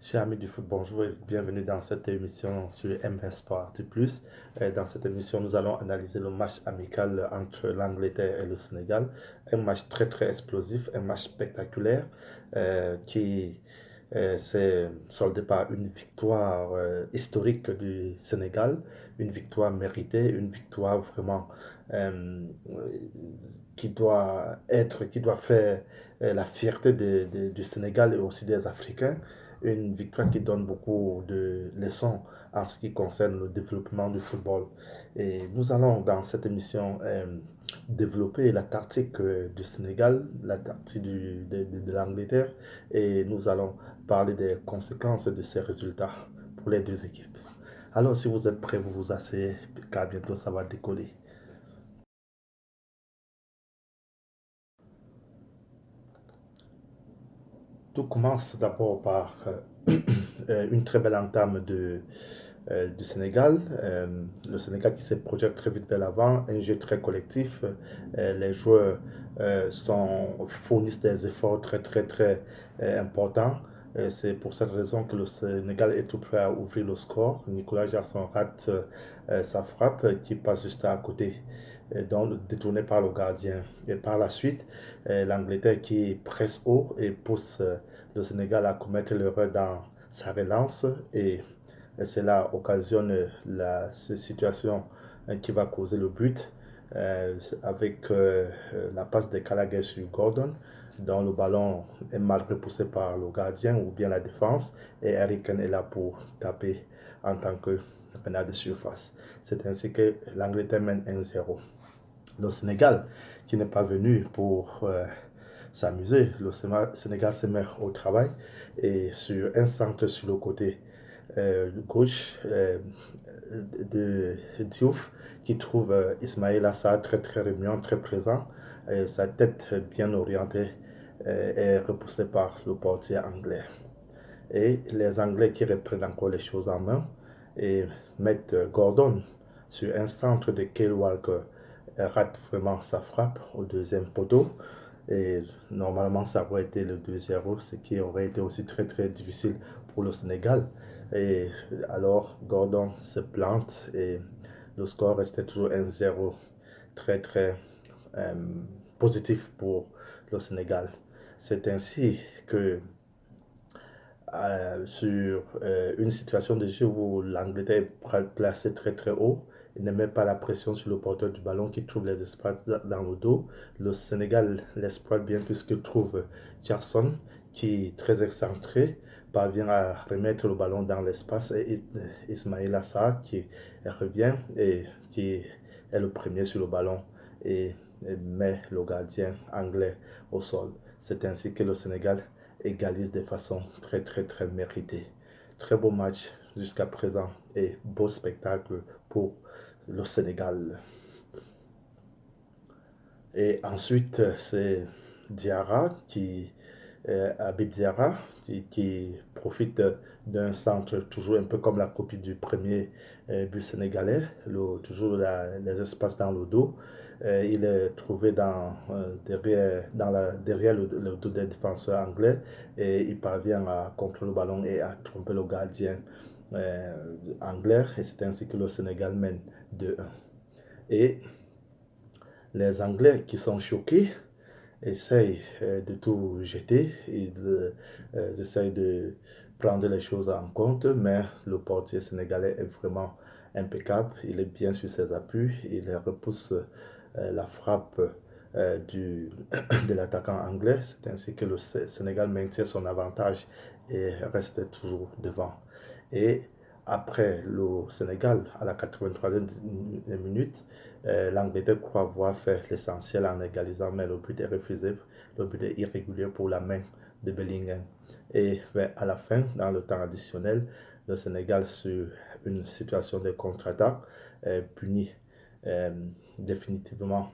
Chers amis du foot, bonjour et bienvenue dans cette émission sur MS Sport Plus. Dans cette émission, nous allons analyser le match amical entre l'Angleterre et le Sénégal. Un match très très explosif, un match spectaculaire qui s'est soldé par une victoire historique du Sénégal, une victoire méritée, une victoire vraiment euh, qui doit faire la fierté du Sénégal et aussi des Africains, une victoire qui donne beaucoup de leçons en ce qui concerne le développement du football. Et nous allons dans cette émission développer la tactique du Sénégal, la tactique de l'Angleterre, et nous allons parler des conséquences de ces résultats pour les deux équipes. Alors si vous êtes prêts, vous vous asseyez, car bientôt ça va décoller. Tout commence d'abord par une très belle entame du Sénégal. Le Sénégal qui se projette très vite vers l'avant, un jeu très collectif. Les joueurs fournissent des efforts très très très importants. C'est pour cette raison que le Sénégal est tout prêt à ouvrir le score. Nicolas Jackson rate sa frappe qui passe juste à côté, donc détourné par le gardien. Et par la suite, l'Angleterre qui presse haut et pousse le Sénégal à commettre l'erreur dans sa relance et cela occasionne la situation qui va causer le but avec la passe de Gallagher sur Gordon, dont le ballon est mal repoussé par le gardien ou bien la défense, et Eriken est là pour taper en tant que renard de surface. C'est ainsi que l'Angleterre mène 1-0. Le Sénégal, qui n'est pas venu pour s'amuser, le Sénégal se met au travail et sur un centre sur le côté gauche de Diouf qui trouve Ismail Assar très très remuant, très présent. Sa tête bien orientée est repoussée par le portier anglais. Et les Anglais qui reprennent encore les choses en main et mettent Gordon sur un centre de Kyle Walker rate vraiment sa frappe au deuxième poteau. Et normalement, ça aurait été le 2-0, ce qui aurait été aussi très très difficile pour le Sénégal. Et alors, Gordon se plante et le score restait toujours 1-0, très très euh, positif pour le Sénégal. C'est ainsi que sur une situation de jeu où l'Angleterre est placée très très haut et ne met pas la pression sur le porteur du ballon qui trouve les espaces dans le dos. Le Sénégal l'exploite bien puisqu'il trouve Jackson qui, très excentré, parvient à remettre le ballon dans l'espace et Ismail Assar qui revient et qui est le premier sur le ballon et met le gardien anglais au sol. C'est ainsi que le Sénégal égalise de façon très très très méritée. Très beau match jusqu'à présent et beau spectacle pour le Sénégal. Et ensuite, c'est Diarra Habib Diarra qui profite d'un centre toujours un peu comme la copie du premier but sénégalais, toujours les espaces dans le dos. Il est trouvé derrière le dos des défenseurs anglais et il parvient à contrôler le ballon et à tromper le gardien anglais et c'est ainsi que le Sénégal mène 2-1. Et les Anglais qui sont choqués essayent de tout jeter, ils essayent de prendre les choses en compte, mais le portier sénégalais est vraiment impeccable, il est bien sur ses appuis, il repousse la frappe de l'attaquant anglais, c'est ainsi que le Sénégal maintient son avantage et reste toujours devant. Et après le Sénégal, à la 83e minute, l'Angleterre croit avoir fait l'essentiel en égalisant, mais le but est refusé, le but est irrégulier pour la main de Bellingham. Et à la fin, dans le temps additionnel, le Sénégal, sur une situation de contre-attaque, punit euh, définitivement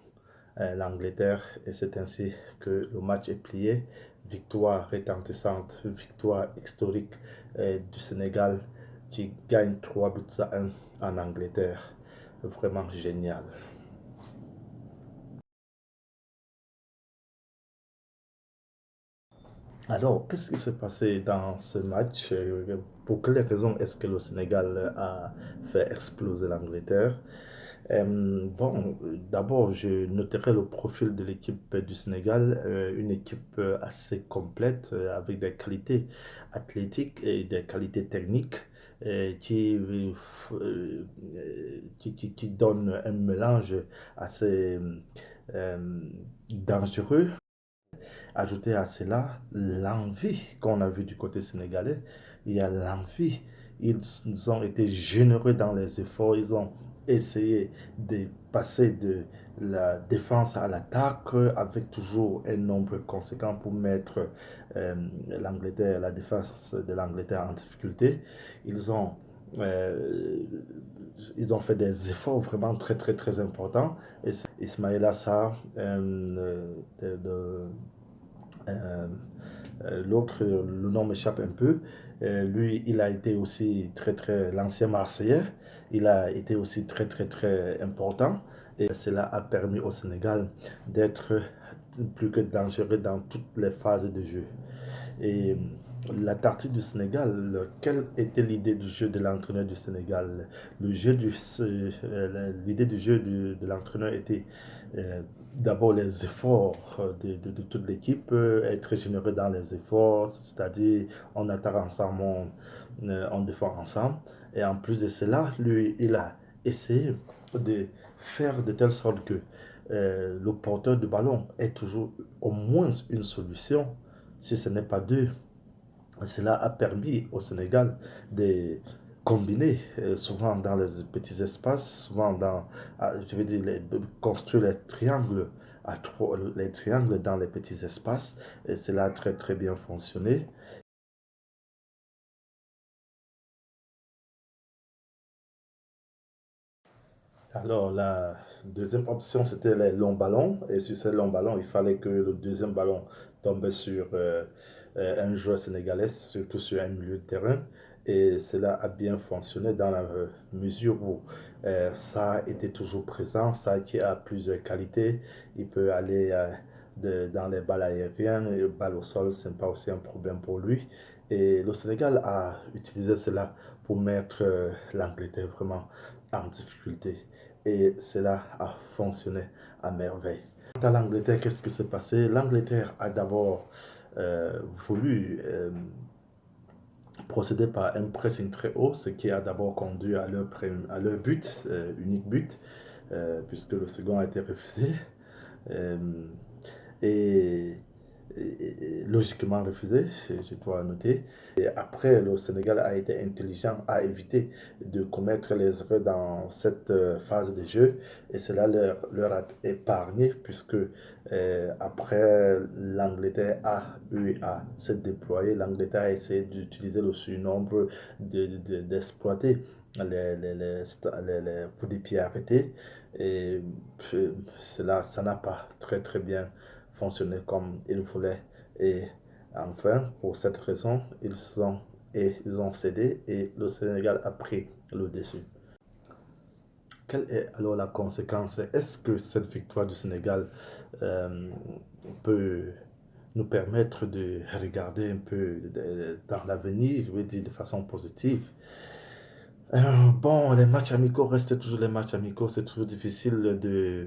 l'Angleterre et c'est ainsi que le match est plié. Victoire retentissante, victoire historique du Sénégal qui gagne 3 buts à 1 en Angleterre. Vraiment génial. Alors, qu'est-ce qui s'est passé dans ce match? Pour quelles raisons est-ce que le Sénégal a fait exploser l'Angleterre? Bon, d'abord, je noterai le profil de l'équipe du Sénégal, une équipe assez complète, avec des qualités athlétiques et des qualités techniques, euh, qui donne un mélange assez euh, dangereux. Ajouter à cela l'envie qu'on a vue du côté sénégalais. Il y a l'envie. Ils ont été généreux dans les efforts. Ils ont essayé de passer de la défense à l'attaque avec toujours un nombre conséquent pour mettre euh, l'Angleterre, la défense de l'Angleterre en difficulté. Ils ont, euh, ils ont fait des efforts vraiment très très très importants. Et Ismaïla Sarr, euh, l'autre, le nom m'échappe un peu. Lui, il a été aussi très, très, l'ancien Marseillais, il a été aussi très, très, très important. Et cela a permis au Sénégal d'être plus que dangereux dans toutes les phases de jeu. Et la tactique du Sénégal, quelle était l'idée du jeu de l'entraîneur du Sénégal? L'idée du jeu de l'entraîneur était d'abord les efforts de toute l'équipe, être généreux dans les efforts, c'est-à-dire on attaque ensemble, on défend ensemble. Et en plus de cela, lui, il a essayé de faire de telle sorte que le porteur de ballon ait toujours au moins une solution, si ce n'est pas deux. Cela a permis au Sénégal de combiner souvent dans les petits espaces, souvent dans, je veux dire, construire les triangles, les triangles dans les petits espaces. Et cela a très très bien fonctionné. Alors la deuxième option, c'était les longs ballons. Et sur ces longs ballons, il fallait que le deuxième ballon tombe sur un joueur sénégalais, surtout sur un milieu de terrain. Et cela a bien fonctionné dans la mesure où ça était toujours présent, ça qui a plusieurs qualités. Il peut aller dans les balles aériennes, et balles au sol, ce n'est pas aussi un problème pour lui. Et le Sénégal a utilisé cela pour mettre l'Angleterre vraiment en difficulté. Et cela a fonctionné à merveille. Quant à l'Angleterre, qu'est-ce qui s'est passé? L'Angleterre a d'abord voulu procéder par un pressing très haut, ce qui a d'abord conduit à leur but, unique but, puisque le second a été refusé. Euh, et, logiquement refusé, je dois noter. Et après, le Sénégal a été intelligent à éviter de commettre les erreurs dans cette phase de jeu et cela leur a épargné puisque après l'Angleterre a eu à se déployer, l'Angleterre a essayé d'utiliser le surnombre, d'exploiter les coups de pied arrêtés et cela, ça n'a pas très très bien fonctionné comme il voulait. Et enfin, pour cette raison, ils ont cédé et le Sénégal a pris le dessus. Quelle est alors la conséquence? Est-ce que cette victoire du Sénégal euh, peut nous permettre de regarder un peu dans l'avenir, je veux dire de façon positive? Bon, les matchs amicaux restent toujours les matchs amicaux. C'est toujours difficile de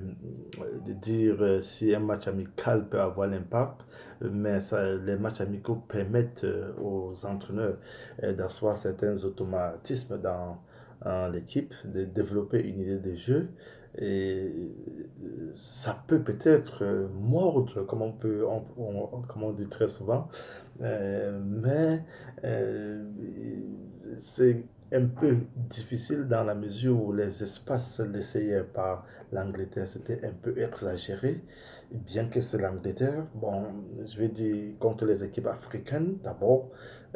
dire si un match amical peut avoir l'impact, mais les matchs amicaux permettent aux entraîneurs d'asseoir certains automatismes dans l'équipe, de développer une idée de jeu. Et ça peut peut-être mordre, comme comme on dit très souvent, mais c'est un peu difficile dans la mesure où les espaces laissés par l'Angleterre, c'était un peu exagéré. Bien que c'est l'Angleterre, bon, je vais dire contre les équipes africaines, d'abord,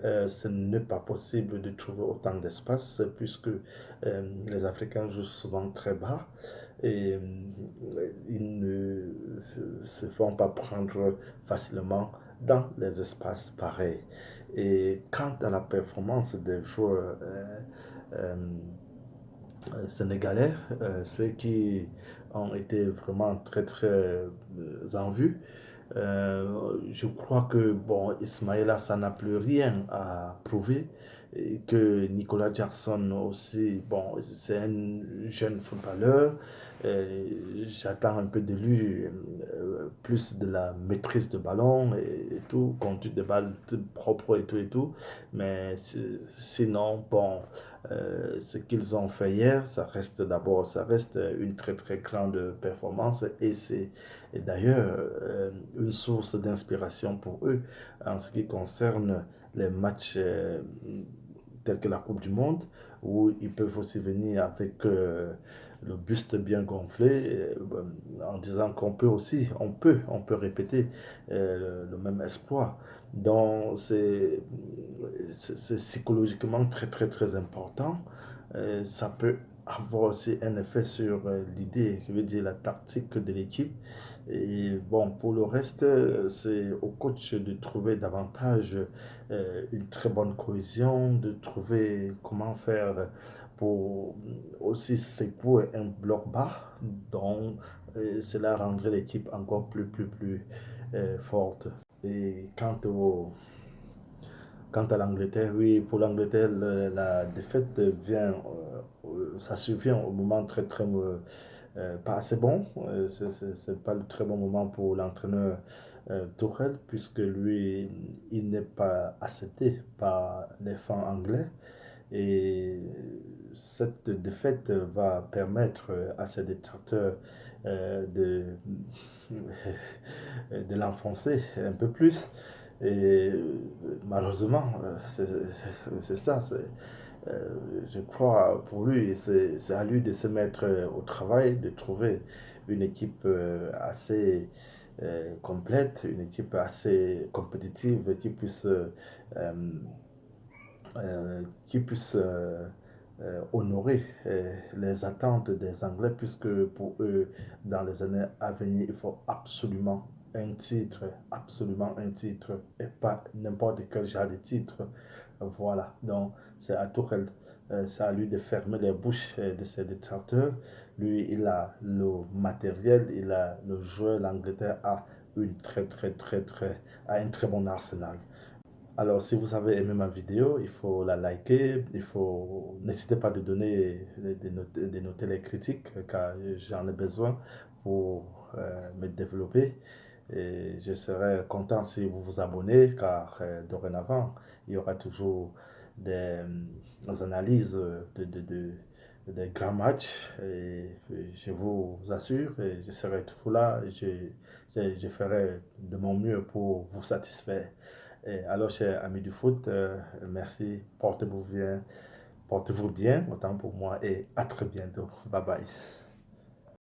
ce n'est pas possible de trouver autant d'espace puisque les Africains jouent souvent très bas et ils ne se font pas prendre facilement dans les espaces pareils. Et quant à la performance des joueurs euh, sénégalais, ceux qui ont été vraiment très très en vue, Je crois que bon, Ismaïla, ça n'a plus rien à prouver. Et que Nicolas Jackson aussi, bon, c'est un jeune footballeur. J'attends un peu de lui plus de la maîtrise de ballon et tout, conduite de balle propre et tout. Mais sinon, bon, ce qu'ils ont fait hier, ça reste d'abord, ça reste une très très grande performance et c'est d'ailleurs une source d'inspiration pour eux en ce qui concerne les matchs tels que la Coupe du Monde, où ils peuvent aussi venir avec le buste bien gonflé, en disant qu'on peut aussi, on peut répéter le même exploit. Donc c'est psychologiquement très très très important. Ça peut avoir aussi un effet sur l'idée, je veux dire la tactique de l'équipe. Et bon, pour le reste, c'est au coach de trouver davantage une très bonne cohésion, de trouver comment faire pour aussi secouer un bloc bas. Donc, cela rendrait l'équipe encore plus forte. Et quant à l'Angleterre, oui, pour l'Angleterre, la défaite vient, ça survient au moment pas assez bon. C'est pas le très bon moment pour l'entraîneur Tuchel, puisque lui, il n'est pas accepté par les fans anglais. Et cette défaite va permettre à ses détracteurs de, de l'enfoncer un peu plus. Et malheureusement, c'est ça. Je crois pour lui, c'est à lui de se mettre au travail, de trouver une équipe assez complète, une équipe assez compétitive qui puisse honorer les attentes des Anglais, puisque pour eux, dans les années à venir, il faut absolument un titre, et pas n'importe quel genre de titre. Voilà, donc c'est à Tuchel, c'est à lui de fermer les bouches de ses détracteurs. Lui, il a le matériel, il a le joueur, l'Angleterre a a un très bon arsenal. Alors, si vous avez aimé ma vidéo, il faut la liker, n'hésitez pas de donner, de noter les critiques, car j'en ai besoin pour me développer. Et je serai content si vous vous abonnez, car dorénavant, il y aura toujours des analyses des grands matchs. Et je vous assure, et je serai toujours là, je ferai de mon mieux pour vous satisfaire. Et alors, chers amis du foot, merci, portez-vous bien, autant pour moi, et à très bientôt. Bye bye.